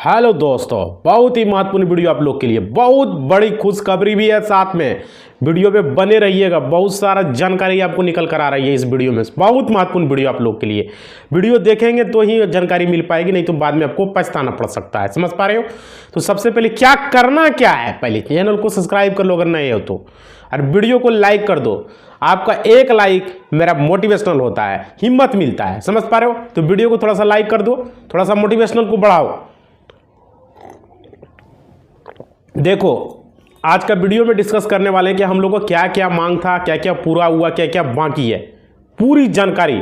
Hello दोस्तों, बहुत ही महत्वपूर्ण वीडियो आप लोग के लिए, बहुत बड़ी खुशखबरी भी है साथ में। वीडियो पे बने रहिएगा, बहुत सारा जानकारी आपको निकल कर आ रही है इस वीडियो में। बहुत महत्वपूर्ण वीडियो आप लोग के लिए। वीडियो देखेंगे तो ही जानकारी मिल पाएगी, नहीं तो बाद में आपको पछताना पड़ सकता है। समझ पा रहे हो? तो सबसे पहले क्या करना क्या है, पहले चैनल को सब्सक्राइब कर लो अगर नए हो तो, और वीडियो को लाइक कर दो। आपका एक लाइक मेरा मोटिवेशनल होता है, हिम्मत मिलता है। समझ पा रहे हो? तो वीडियो को थोड़ा सा लाइक कर दो, थोड़ा सा मोटिवेशनल को बढ़ाओ। देखो, आज का वीडियो में डिस्कस करने वाले हैं कि हम लोग को क्या क्या मांग था, क्या क्या पूरा हुआ, क्या क्या बाकी है। पूरी जानकारी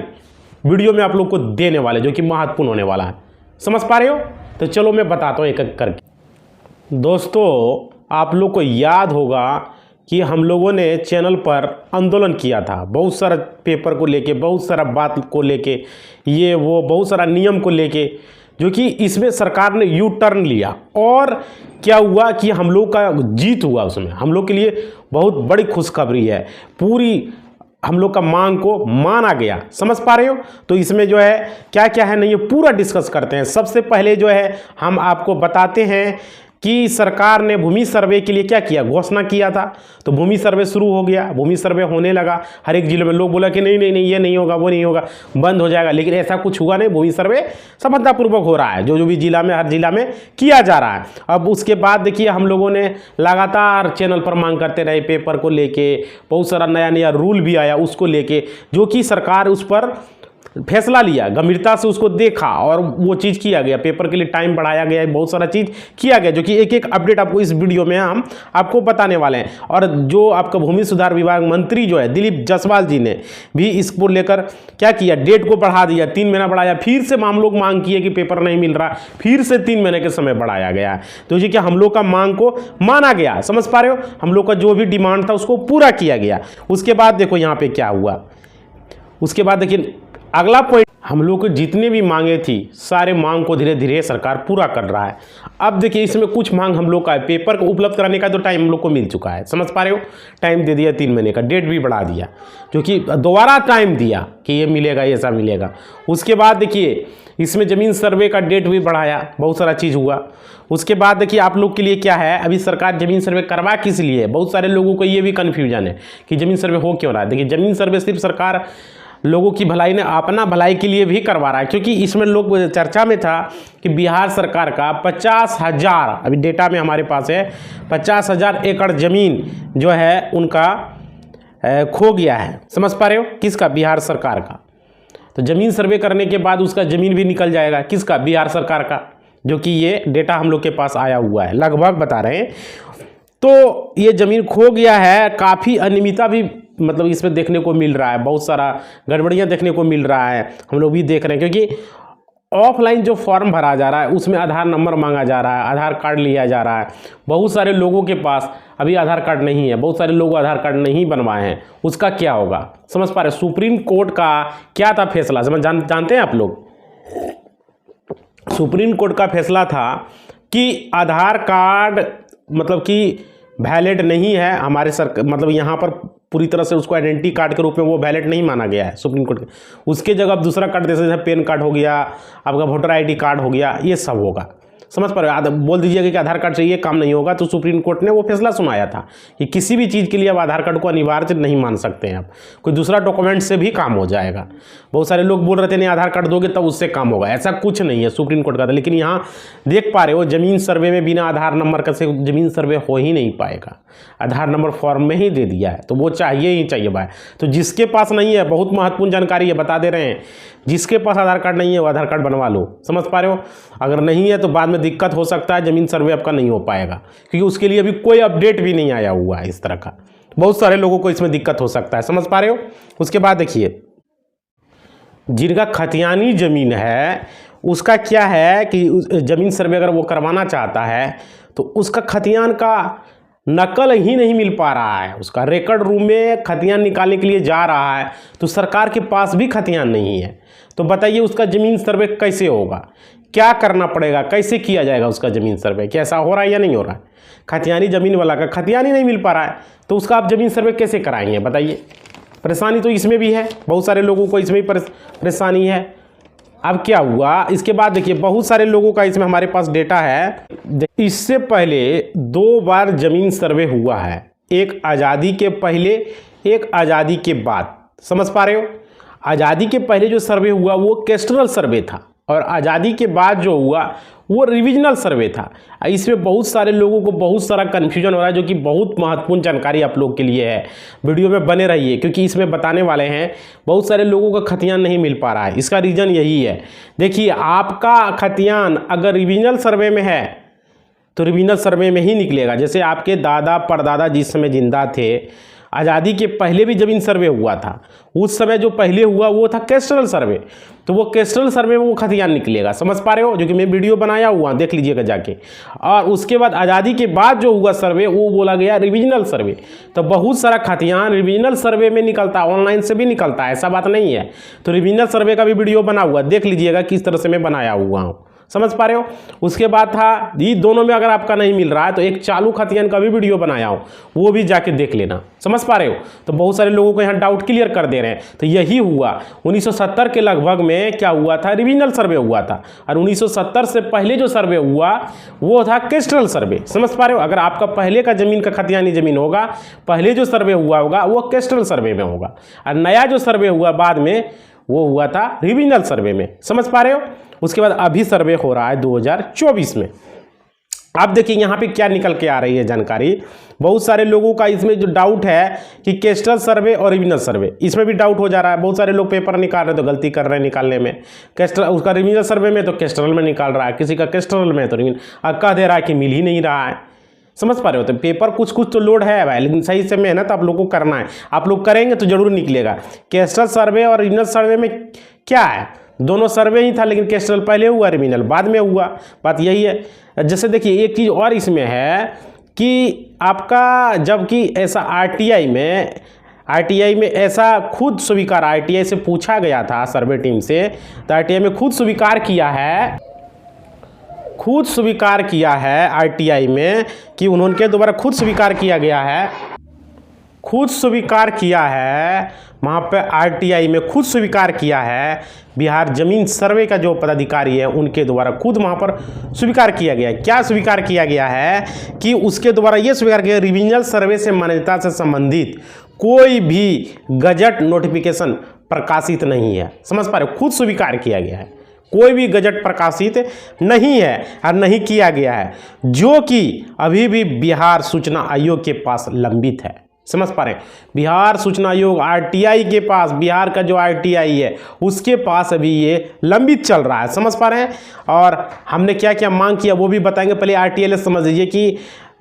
वीडियो में आप लोग को देने वाले, जो कि महत्वपूर्ण होने वाला है। समझ पा रहे हो? तो चलो मैं बताता हूँ एक एक करके। दोस्तों, आप लोग को याद होगा कि हम लोगों ने चैनल पर आंदोलन किया था, बहुत सारा पेपर को लेके, बहुत सारा बात को लेके, ये वो बहुत सारा नियम को लेके, जो कि इसमें सरकार ने यू टर्न लिया। और क्या हुआ कि हम लोग का जीत हुआ, उसमें हम लोग के लिए बहुत बड़ी खुशखबरी है। पूरी हम लोग का मांग को माना गया। समझ पा रहे हो? तो इसमें जो है क्या क्या है नहीं, ये पूरा डिस्कस करते हैं। सबसे पहले जो है हम आपको बताते हैं कि सरकार ने भूमि सर्वे के लिए क्या किया, घोषणा किया था। तो भूमि सर्वे शुरू हो गया, भूमि सर्वे होने लगा हर एक जिले में। लोग बोला कि नहीं नहीं नहीं, ये नहीं होगा, वो नहीं होगा, बंद हो जाएगा, लेकिन ऐसा कुछ हुआ नहीं। भूमि सर्वे सफलतापूर्वक हो रहा है, जो जो भी जिला में, हर जिला में किया जा रहा है। अब उसके बाद देखिए, हम लोगों ने लगातार चैनल पर मांग करते रहे, पेपर को लेके बहुत सारा नया नया रूल भी आया उसको लेके, जो कि सरकार उस पर फैसला लिया, गंभीरता से उसको देखा और वो चीज़ किया गया। पेपर के लिए टाइम बढ़ाया गया, बहुत सारा चीज़ किया गया, जो कि एक एक अपडेट आपको इस वीडियो में हम आपको बताने वाले हैं। और जो आपका भूमि सुधार विभाग मंत्री जो है दिलीप जायसवाल जी ने भी इसको लेकर क्या किया, डेट को बढ़ा दिया, 3 महीना बढ़ाया। फिर से हम लोग मांग किए कि पेपर नहीं मिल रहा, फिर से 3 महीने के समय बढ़ाया गया। तो ये क्या हम लोग का मांग को माना गया। समझ पा रहे हो? हम लोग का जो भी डिमांड था उसको पूरा किया गया। उसके बाद देखो यहाँ पे क्या हुआ। उसके बाद देखिए अगला पॉइंट, हम लोग को जितने भी मांगे थी, सारे मांग को धीरे धीरे सरकार पूरा कर रहा है। अब देखिए, इसमें कुछ मांग हम लोग का है, पेपर को उपलब्ध कराने का तो टाइम हम लोग को मिल चुका है। समझ पा रहे हो? टाइम दे दिया 3 महीने का, डेट भी बढ़ा दिया, जो कि दोबारा टाइम दिया कि ये मिलेगा, ये ऐसा मिलेगा। उसके बाद देखिए, इसमें ज़मीन सर्वे का डेट भी बढ़ाया, बहुत सारा चीज़ हुआ। उसके बाद देखिए, आप लोग के लिए क्या है, अभी सरकार ज़मीन सर्वे करवा किस लिए है, बहुत सारे लोगों को ये भी कन्फ्यूजन है कि ज़मीन सर्वे हो क्यों रहा है। देखिए, ज़मीन सर्वे सिर्फ सरकार लोगों की भलाई ने अपना भलाई के लिए भी करवा रहा है, क्योंकि इसमें लोग चर्चा में था कि बिहार सरकार का 50,000, अभी डेटा में हमारे पास है, 50,000 एकड़ ज़मीन जो है उनका खो गया है। समझ पा रहे हो? किसका? बिहार सरकार का। तो ज़मीन सर्वे करने के बाद उसका ज़मीन भी निकल जाएगा, किसका? बिहार सरकार का, जो कि ये डेटा हम लोग के पास आया हुआ है, लगभग बता रहे हैं। तो ये ज़मीन खो गया है, काफ़ी अनियमितता भी मतलब इसमें देखने को मिल रहा है, बहुत सारा गड़बड़ियाँ देखने को मिल रहा है, हम लोग भी देख रहे हैं। क्योंकि ऑफलाइन जो फॉर्म भरा जा रहा है उसमें आधार नंबर मांगा जा रहा है, आधार कार्ड लिया जा रहा है। बहुत सारे लोगों के पास अभी आधार कार्ड नहीं है, बहुत सारे लोग आधार कार्ड नहीं बनवाए हैं, उसका क्या होगा? समझ पा रहे? सुप्रीम कोर्ट का क्या था फैसला, जानते हैं आप लोग? सुप्रीम कोर्ट का फैसला था कि आधार कार्ड मतलब कि वैलिड नहीं है हमारे सरकार, मतलब यहाँ पर पूरी तरह से उसको आइडेंटिटी कार्ड के रूप में वो वैलिड नहीं माना गया है सुप्रीम कोर्ट के। उसके जगह आप दूसरा कार्ड जैसे पैन कार्ड हो गया, आपका वोटर आईडी कार्ड हो गया, ये सब होगा। समझ पा रहे हो? बोल दीजिएगा कि आधार कार्ड से ये काम नहीं होगा। तो सुप्रीम कोर्ट ने वो फैसला सुनाया था कि किसी भी चीज़ के लिए आप आधार कार्ड को अनिवार्य नहीं मान सकते हैं, आप कोई दूसरा डॉक्यूमेंट से भी काम हो जाएगा। बहुत सारे लोग बोल रहे थे नहीं आधार कार्ड दोगे तब उससे काम होगा, ऐसा कुछ नहीं है, सुप्रीम कोर्ट का था। लेकिन यहाँ देख पा रहे हो, ज़मीन सर्वे में बिना आधार नंबर का से ज़मीन सर्वे हो ही नहीं पाएगा। आधार नंबर फॉर्म में ही दे दिया है, तो वो चाहिए ही चाहिए भाई। तो जिसके पास नहीं है, बहुत महत्वपूर्ण जानकारी है, बता दे रहे हैं, जिसके पास आधार कार्ड नहीं है वो आधार कार्ड बनवा लो। समझ पा रहे हो? अगर नहीं है तो बाद में दिक्कत हो सकता है, ज़मीन सर्वे आपका नहीं हो पाएगा, क्योंकि उसके लिए अभी कोई अपडेट भी नहीं आया हुआ है इस तरह का। बहुत सारे लोगों को इसमें दिक्कत हो सकता है। समझ पा रहे हो? उसके बाद देखिए, जिनका खतियानी ज़मीन है उसका क्या है कि ज़मीन सर्वे अगर वो करवाना चाहता है तो उसका खतियान का नकल ही नहीं मिल पा रहा है। उसका रिकॉर्ड रूम में खतियान निकालने के लिए जा रहा है तो सरकार के पास भी खतियान नहीं है। तो बताइए उसका ज़मीन सर्वे कैसे होगा, क्या करना पड़ेगा, कैसे किया जाएगा उसका ज़मीन सर्वे? कैसा हो रहा है या नहीं हो रहा है? खतियानी ज़मीन वाला का खतियान ही नहीं मिल पा रहा है, तो उसका आप ज़मीन सर्वे कैसे कराएंगे? बताइए। परेशानी तो इसमें भी है, बहुत सारे लोगों को इसमें भी परेशानी है। अब क्या हुआ इसके बाद देखिए बहुत सारे लोगों का इसमें हमारे पास डेटा है। इससे पहले 2 बार ज़मीन सर्वे हुआ है, एक आज़ादी के पहले, एक आज़ादी के बाद। समझ पा रहे हो? आज़ादी के पहले जो सर्वे हुआ वो कैस्ट्रल सर्वे था और आज़ादी के बाद जो हुआ वो रिविजनल सर्वे था। इसमें बहुत सारे लोगों को बहुत सारा कन्फ्यूजन हो रहा है, जो कि बहुत महत्वपूर्ण जानकारी आप लोग के लिए है। वीडियो में बने रहिए क्योंकि इसमें बताने वाले हैं। बहुत सारे लोगों का खतियान नहीं मिल पा रहा है, इसका रीज़न यही है। देखिए आपका खतियान अगर रिविजनल सर्वे में है तो रिविजनल सर्वे में ही निकलेगा। जैसे आपके दादा परदादा जिस समय जिंदा थे, आज़ादी के पहले भी ज़मीन सर्वे हुआ था, उस समय जो पहले हुआ वो था कैस्ट्रल सर्वे, तो वो कैस्ट्रल सर्वे में वो खतियान निकलेगा। समझ पा रहे हो? जो कि मैं वीडियो बनाया हुआ, देख लीजिएगा जाके। और उसके बाद आज़ादी के बाद जो हुआ सर्वे वो बोला गया रिविजनल सर्वे। तो बहुत सारा खतियान रिविजनल सर्वे में निकलता है, ऑनलाइन से भी निकलता है, ऐसा बात नहीं है। तो रिविजनल सर्वे का भी वीडियो बना हुआ, देख लीजिएगा किस तरह से मैं बनाया हुआ हूँ। समझ पा रहे हो? उसके बाद था ये दोनों में अगर आपका नहीं मिल रहा है तो एक चालू खतियान का भी वीडियो बनाया हूँ, वो भी जाके देख लेना। समझ पा रहे हो? तो बहुत सारे लोगों को यहाँ डाउट क्लियर कर दे रहे हैं। तो यही हुआ 1970 के लगभग में क्या हुआ था, रिविजनल सर्वे हुआ था। और 1970 से पहले जो सर्वे हुआ वो था कैस्ट्रल सर्वे। समझ पा रहे हो? अगर आपका पहले का ज़मीन का खतियानी ज़मीन होगा, पहले जो सर्वे हुआ होगा वो कैस्ट्रल सर्वे में होगा, और नया जो सर्वे हुआ बाद में वो हुआ था रिविजनल सर्वे में। समझ पा रहे हो? उसके बाद अभी सर्वे हो रहा है 2024 में। अब देखिए यहाँ पे क्या निकल के आ रही है जानकारी। बहुत सारे लोगों का इसमें जो डाउट है कि कैस्ट्रल सर्वे और रिविजनल सर्वे, इसमें भी डाउट हो जा रहा है। बहुत सारे लोग पेपर निकाल रहे हैं तो गलती कर रहे हैं निकालने में। कैस्ट्रल उसका रिविजनल सर्वे में तो कैस्ट्रल में निकाल रहा है, किसी का कैस्ट्रल में तो रिविजनल कह दे रहा है कि मिल ही नहीं रहा है। समझ पा रहे हो? तो पेपर कुछ तो लोड है भाई, लेकिन सही से मेहनत आप लोग को करना है। आप लोग करेंगे तो जरूर निकलेगा। कैस्ट्रल सर्वे और रिविजनल सर्वे में क्या है, दोनों सर्वे ही था, लेकिन कैस्ट्रल पहले हुआ, रिविजनल बाद में हुआ। बात यही है। जैसे देखिए एक चीज़ और इसमें है कि आपका जबकि ऐसा आरटीआई में ऐसा खुद स्वीकार, आरटीआई से पूछा गया था सर्वे टीम से, तो आरटीआई में खुद स्वीकार किया है आरटीआई में कि उन्होंने दोबारा खुद स्वीकार किया है वहाँ पे आरटीआई में खुद स्वीकार किया है। बिहार जमीन सर्वे का जो पदाधिकारी है उनके द्वारा खुद वहाँ पर स्वीकार किया गया है। क्या स्वीकार किया गया है कि उसके द्वारा ये स्वीकार किया, रिविजनल सर्वे से मान्यता से संबंधित कोई भी गजट नोटिफिकेशन प्रकाशित नहीं है। समझ पा रहे हो? खुद स्वीकार किया गया है, कोई भी गजट प्रकाशित नहीं है और नहीं किया गया है, जो कि अभी भी बिहार सूचना आयोग के पास लंबित है। समझ पा रहे हैं? बिहार सूचना आयोग आरटीआई के पास, बिहार का जो आरटीआई है उसके पास अभी ये लंबित चल रहा है। समझ पा रहे हैं? और हमने क्या क्या मांग किया वो भी बताएंगे। पहले आरटीआई समझ लीजिए कि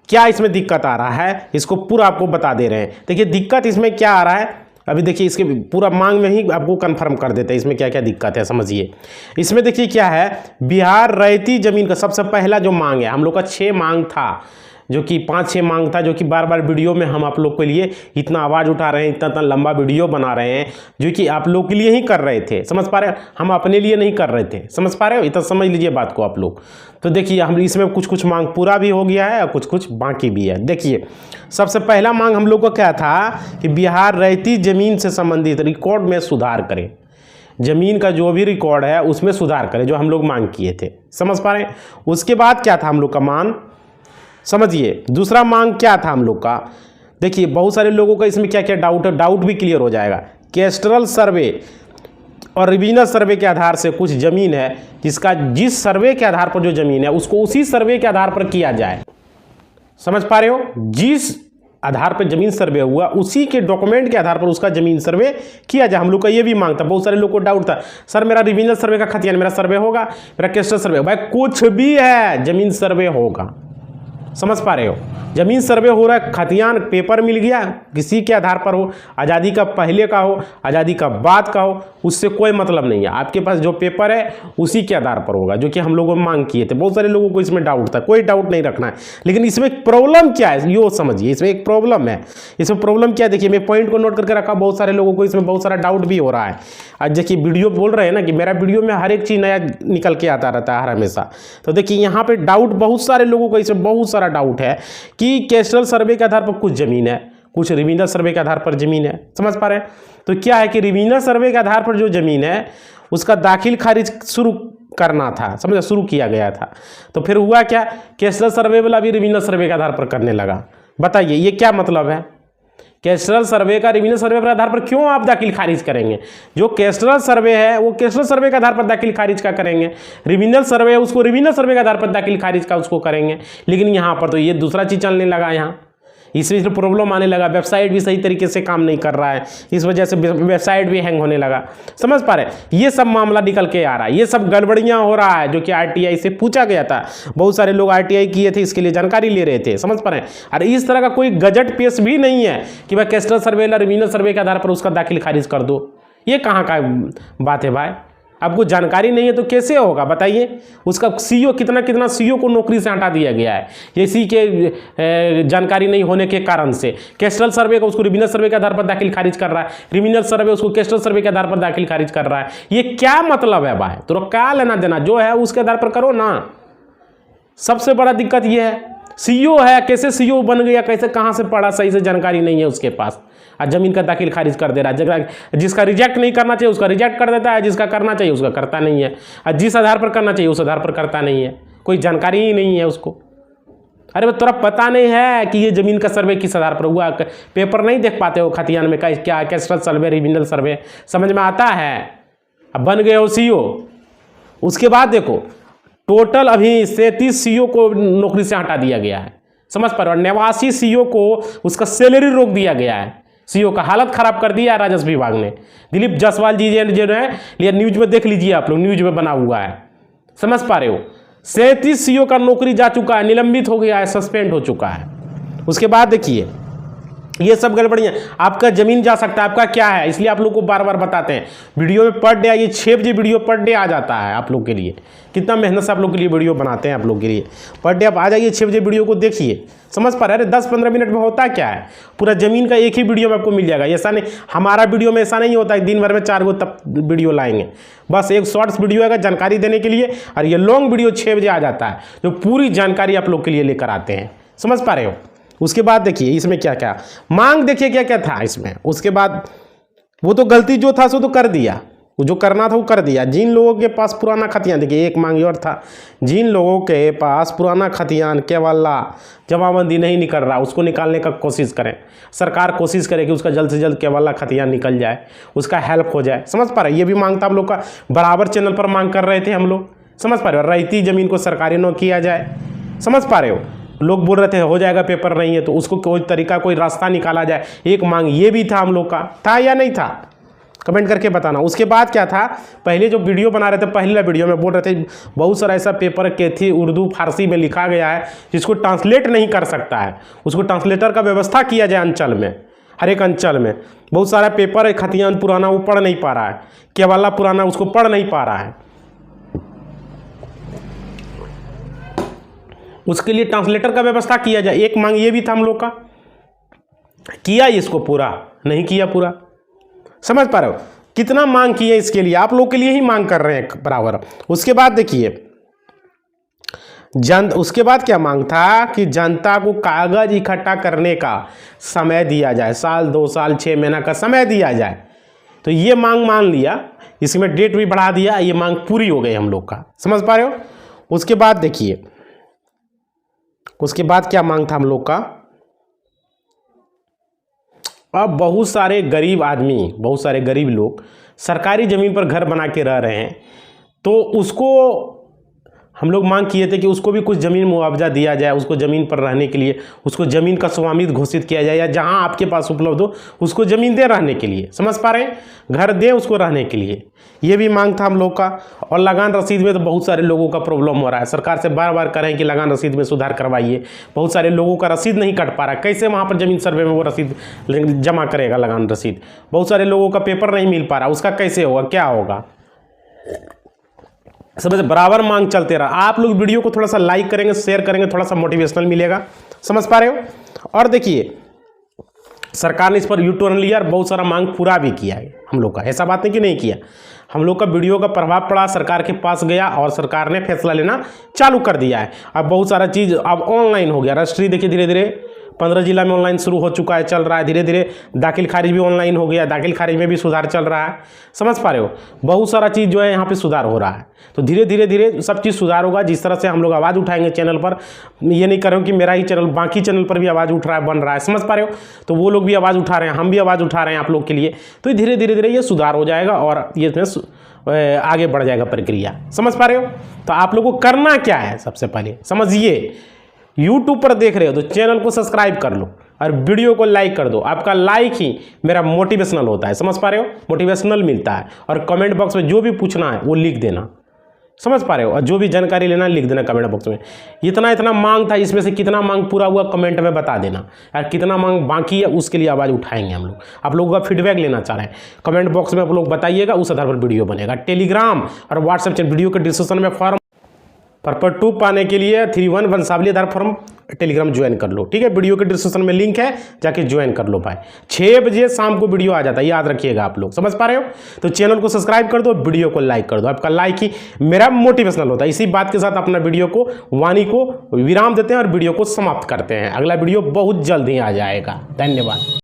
क्या इसमें दिक्कत आ रहा है, इसको पूरा आपको बता दे रहे हैं। देखिए दिक्कत इसमें क्या आ रहा है, अभी देखिए इसके पूरा मांग में ही आपको कंफर्म कर देते हैं इसमें क्या क्या दिक्कत है। समझिए इसमें देखिए क्या है, बिहार रैयती जमीन का सबसे पहला जो मांग है, हम लोग का 6 मांग था, जो कि 5-6 मांग था, जो कि बार बार वीडियो में हम आप लोग के लिए इतना आवाज़ उठा रहे हैं, इतना लंबा वीडियो बना रहे हैं, जो कि आप लोग के लिए ही कर रहे थे। समझ पा रहे हो? हम अपने लिए नहीं कर रहे थे। समझ पा रहे हो? इतना समझ लीजिए बात को आप लोग। तो देखिए हम इसमें कुछ मांग पूरा भी हो गया है और कुछ बाकी भी है। देखिए सबसे पहला मांग हम लोग को क्या था कि बिहार रैयती जमीन से संबंधित रिकॉर्ड में सुधार करें, जमीन का जो भी रिकॉर्ड है उसमें सुधार करें, जो हम लोग मांग किए थे। समझ पा रहे हैं? उसके बाद क्या था हम लोग का मांग, समझिए दूसरा मांग क्या था हम लोग का। देखिए बहुत सारे लोगों का इसमें क्या क्या डाउट है, डाउट भी क्लियर हो जाएगा। कैस्ट्रल सर्वे और रिविजनल सर्वे के आधार से कुछ ज़मीन है जिस सर्वे के आधार पर जो ज़मीन है उसको उसी सर्वे के आधार पर किया जाए। समझ पा रहे हो? जिस आधार पर जमीन सर्वे हुआ उसी के डॉक्यूमेंट के आधार पर उसका जमीन सर्वे किया जाए। हम लोग का ये भी मांग था। बहुत सारे लोग को डाउट था, सर मेरा रिविजनल सर्वे का खतियान मेरा सर्वे होगा, मेरा कैस्ट्रल सर्वे, भाई कुछ भी है जमीन सर्वे होगा। समझ पा रहे हो? जमीन सर्वे हो रहा है, खतियान पेपर मिल गया, किसी के आधार पर हो, आज़ादी का पहले का हो, आज़ादी का बाद का हो, उससे कोई मतलब नहीं है। आपके पास जो पेपर है उसी के आधार पर होगा, जो कि हम लोगों ने मांग किए थे। बहुत सारे लोगों को इसमें डाउट था, कोई डाउट नहीं रखना है। लेकिन इसमें एक प्रॉब्लम क्या है ये समझिए, इसमें एक प्रॉब्लम है। इसमें प्रॉब्लम क्या है देखिए, मैं पॉइंट को नोट करके रखा। बहुत सारे लोगों को इसमें बहुत सारा डाउट भी हो रहा है। आज देखिए वीडियो बोल रहे हैं ना कि मेरा वीडियो में हर एक चीज़ नया निकल के आता रहता है हर हमेशा। तो देखिए यहाँ पर डाउट बहुत सारे लोगों को इसमें बहुत सारा डाउट है कि कैस्ट्रल सर्वे के आधार पर कुछ ज़मीन है, कुछ रिविजनल सर्वे के आधार पर ज़मीन है, समझ पा रहे हैं। तो क्या है कि रिविजनल सर्वे के आधार पर जो ज़मीन है उसका दाखिल खारिज शुरू करना था, समझ, शुरू किया गया था। तो फिर हुआ क्या, कैस्ट्रल सर्वे वाला भी रिविजनल सर्वे के आधार पर करने लगा। बताइए ये क्या मतलब है, कैस्ट्रल सर्वे का रिविजनल सर्वे के आधार पर क्यों आप दाखिल खारिज करेंगे? जो कैस्ट्रल सर्वे है वो कैस्ट्रल सर्वे के आधार पर दाखिल खारिज का करेंगे, रिविजनल सर्वे है उसको रिविजनल सर्वे के आधार पर दाखिल खारिज का उसको करेंगे। लेकिन यहाँ पर तो ये दूसरा चीज़ चलने लगा, यहाँ इसमें प्रॉब्लम आने लगा, वेबसाइट भी सही तरीके से काम नहीं कर रहा है, इस वजह से वेबसाइट भी हैंग होने लगा, समझ पा रहे हैं। ये सब मामला निकल के आ रहा है, ये सब गड़बड़ियाँ हो रहा है जो कि आरटीआई से पूछा गया था। बहुत सारे लोग आरटीआई किए थे, इसके लिए जानकारी ले रहे थे, समझ पा रहे हैं। और इस तरह का कोई गजट पेश भी नहीं है कि भाई कैस्ट्रल सर्वे या रिविजनल सर्वे के आधार पर उसका दाखिल खारिज कर दो। ये कहाँ का बात है भाई? आपको जानकारी नहीं है तो कैसे होगा बताइए? उसका सीईओ कितना सीईओ को नौकरी से हटा दिया गया है इसी के जानकारी नहीं होने के कारण से। कैस्ट्रल सर्वे को उसको रिविजनल सर्वे के आधार पर दाखिल खारिज कर रहा है, रिविजनल सर्वे उसको कैस्ट्रल सर्वे के आधार पर दाखिल खारिज कर रहा है। ये क्या मतलब है भाई? तो क्या लेना देना, जो है उसके आधार पर करो ना। सबसे बड़ा दिक्कत ये है, सीईओ है, कैसे सीईओ बन गया, कैसे कहाँ से पढ़ा, सही से जानकारी नहीं है उसके पास, और जमीन का दाखिल खारिज कर दे रहा है। जिसका रिजेक्ट नहीं करना चाहिए उसका रिजेक्ट कर देता है, जिसका करना चाहिए उसका करता नहीं है, और जिस आधार पर करना चाहिए उस आधार पर करता नहीं है। कोई जानकारी ही नहीं है उसको। अरे भाई तोरा पता नहीं है कि ये जमीन का सर्वे किस आधार पर हुआ? पेपर नहीं देख पाते हो खतियान में क्या कैस्ट्रल सर्वे रिविजनल सर्वे समझ में आता है? अब बन गए हो सीईओ, उसके बाद देखो टोटल अभी 37 सीईओ को नौकरी से हटा दिया गया है, समझ पा रहे हो। 89 सीईओ को उसका सैलरी रोक दिया गया है। सीईओ का हालत खराब कर दिया राजस्व विभाग ने। दिलीप जायसवाल जी जो है ये न्यूज में देख लीजिए, आप लोग न्यूज में बना हुआ है, समझ पा रहे हो। 37 सीईओ का नौकरी जा चुका है, निलंबित हो गया है, सस्पेंड हो चुका है। उसके बाद देखिए ये सब गड़बड़ियाँ, आपका जमीन जा सकता है, आपका क्या है, इसलिए आप लोग को बार बार बताते हैं वीडियो में पर डे ये 6 बजे वीडियो पर डे आ जाता है आप लोग के लिए। कितना मेहनत से आप लोग के लिए वीडियो बनाते हैं, आप लोग के लिए पर डे आप आ जाइए 6 बजे वीडियो को देखिए, समझ पा रहे हैं। अरे 10-15 मिनट में होता क्या है, पूरा जमीन का एक ही वीडियो में आपको मिल जाएगा। ऐसा नहीं, हमारा वीडियो में ऐसा नहीं होता है दिन भर में 4 गो तब वीडियो लाएंगे, बस एक शॉर्ट्स वीडियो है जानकारी देने के लिए, और ये लॉन्ग वीडियो 6 बजे आ जाता है जो पूरी जानकारी आप लोग के लिए लेकर आते हैं, समझ पा रहे हो। उसके बाद देखिए इसमें क्या क्या मांग, देखिए क्या क्या था इसमें। उसके बाद वो तो गलती जो था सो तो कर दिया, वो जो करना था वो कर दिया। जिन लोगों के पास पुराना खतियान, देखिए एक मांग और था, जिन लोगों के पास पुराना खतियान केवल्ला जमाबंदी नहीं निकल रहा उसको निकालने का कोशिश करें। सरकार कोशिश करे कि उसका जल्द से जल्द केवल्ला खतियान निकल जाए, उसका हेल्प हो जाए, समझ पा रहे। ये भी मांग था हम लोग का, बराबर चैनल पर मांग कर रहे थे हम लोग, समझ पा रहे हो। रहती जमीन को सरकारी न किया जाए, समझ पा रहे हो। लोग बोल रहे थे हो जाएगा, पेपर नहीं है तो उसको कोई तरीका कोई रास्ता निकाला जाए, एक मांग ये भी था हम लोग का, था या नहीं था? कमेंट करके बताना। उसके बाद क्या था, पहले जो वीडियो बना रहे थे पहले वीडियो में बोल रहे थे बहुत सारा ऐसा पेपर कैथी उर्दू फारसी में लिखा गया है जिसको ट्रांसलेट नहीं कर सकता है, उसको ट्रांसलेटर का व्यवस्था किया जाए अंचल में, हर एक अंचल में। बहुत सारा पेपर है खतियान पुराना वो पढ़ नहीं पा रहा है, केवल्ला पुराना उसको पढ़ नहीं पा रहा है, उसके लिए ट्रांसलेटर का व्यवस्था किया जाए। एक मांग ये भी था हम लोग का, किया इसको पूरा नहीं किया पूरा, समझ पा रहे हो। कितना मांग किए इसके लिए, आप लोग के लिए ही मांग कर रहे हैं बराबर। उसके बाद देखिए उसके बाद क्या मांग था कि जनता को कागज इकट्ठा करने का समय दिया जाए, साल 2 साल 6 महीना का समय दिया जाए। तो ये मांग मान लिया, इसमें डेट भी बढ़ा दिया, ये मांग पूरी हो गई हम लोग का, समझ पा रहे हो। उसके बाद देखिए उसके बाद क्या मांग था हम लोग का, अब बहुत सारे गरीब आदमी, बहुत सारे गरीब लोग सरकारी ज़मीन पर घर बना के रह रहे हैं, तो उसको हम लोग मांग किए थे कि उसको भी कुछ ज़मीन मुआवजा दिया जाए, उसको ज़मीन पर रहने के लिए, उसको ज़मीन का स्वामित्व घोषित किया जाए, या जहां आपके पास उपलब्ध हो उसको ज़मीन दे रहने के लिए, समझ पा रहे हैं, घर दे उसको रहने के लिए। ये भी मांग था हम लोग का। और लगान रसीद में तो बहुत सारे लोगों का प्रॉब्लम हो रहा है, सरकार से बार बार करें कि लगान रसीद में सुधार करवाइए। बहुत सारे लोगों का रसीद नहीं कट पा रहा, कैसे वहाँ पर ज़मीन सर्वे में वो रसीद जमा करेगा लगान रसीद। बहुत सारे लोगों का पेपर नहीं मिल पा रहा, उसका कैसे होगा, क्या होगा, समझ। बराबर मांग चलते रहा। आप लोग वीडियो को थोड़ा सा लाइक करेंगे, शेयर करेंगे, थोड़ा सा मोटिवेशनल मिलेगा, समझ पा रहे हो। और देखिए सरकार ने इस पर यू टर्न लिया और बहुत सारा मांग पूरा भी किया है हम लोग का, ऐसा बात नहीं कि नहीं किया। हम लोग का वीडियो का प्रभाव पड़ा, सरकार के पास गया और सरकार ने फैसला लेना चालू कर दिया है। अब बहुत सारा चीज़ अब ऑनलाइन हो गया। रजिस्ट्री देखिए धीरे धीरे 15 जिला में ऑनलाइन शुरू हो चुका है, चल रहा है। धीरे धीरे दाखिल खारिज भी ऑनलाइन हो गया, दाखिल खारिज में भी सुधार चल रहा है। समझ पा रहे हो, बहुत सारा चीज़ जो है यहाँ पे सुधार हो रहा है। तो धीरे धीरे धीरे सब चीज़ सुधार होगा। जिस तरह से हम लोग आवाज़ उठाएंगे चैनल पर, ये नहीं कर रहे हो कि मेरा ही चैनल, बाकी चैनल पर भी आवाज़ उठ रहा है, बन रहा है। समझ पा रहे हो, तो वो लोग भी आवाज़ उठा रहे हैं, हम भी आवाज़ उठा रहे हैं आप लोग के लिए। तो धीरे धीरे धीरे ये सुधार हो जाएगा और ये आगे बढ़ जाएगा प्रक्रिया। समझ पा रहे हो, तो आप लोग को करना क्या है, सबसे पहले समझिए। यूट्यूब पर देख रहे हो तो चैनल को सब्सक्राइब कर लो और वीडियो को लाइक कर दो। आपका लाइक ही मेरा मोटिवेशनल होता है। समझ पा रहे हो, मोटिवेशनल मिलता है। और कमेंट बॉक्स में जो भी पूछना है वो लिख देना। समझ पा रहे हो, और जो भी जानकारी लेना है लिख देना कमेंट बॉक्स में। इतना मांग था, इसमें से कितना मांग पूरा हुआ कमेंट में बता देना, और कितना मांग बाकी है उसके लिए आवाज़ उठाएंगे हम लोग। आप लोगों का फीडबैक लेना चाह रहे हैं, कमेंट बॉक्स में आप लोग बताइएगा, उस आधार पर वीडियो बनेगा। टेलीग्राम और व्हाट्सएप चैनल वीडियो के डिस्क्रिप्शन में फॉर्म पर्पल 2 पाने के लिए 3-1 वंशावली आधार फॉर्म टेलीग्राम ज्वाइन कर लो। ठीक है, वीडियो के डिस्क्रिप्शन में लिंक है, जाके ज्वाइन कर लो भाई। 6 बजे शाम को वीडियो आ जाता है, याद रखिएगा आप लोग। समझ पा रहे हो, तो चैनल को सब्सक्राइब कर दो, वीडियो को लाइक कर दो। आपका लाइक ही मेरा मोटिवेशनल होता है। इसी बात के साथ अपना वीडियो को, वाणी को विराम देते हैं और वीडियो को समाप्त करते हैं। अगला वीडियो बहुत जल्द ही आ जाएगा। धन्यवाद।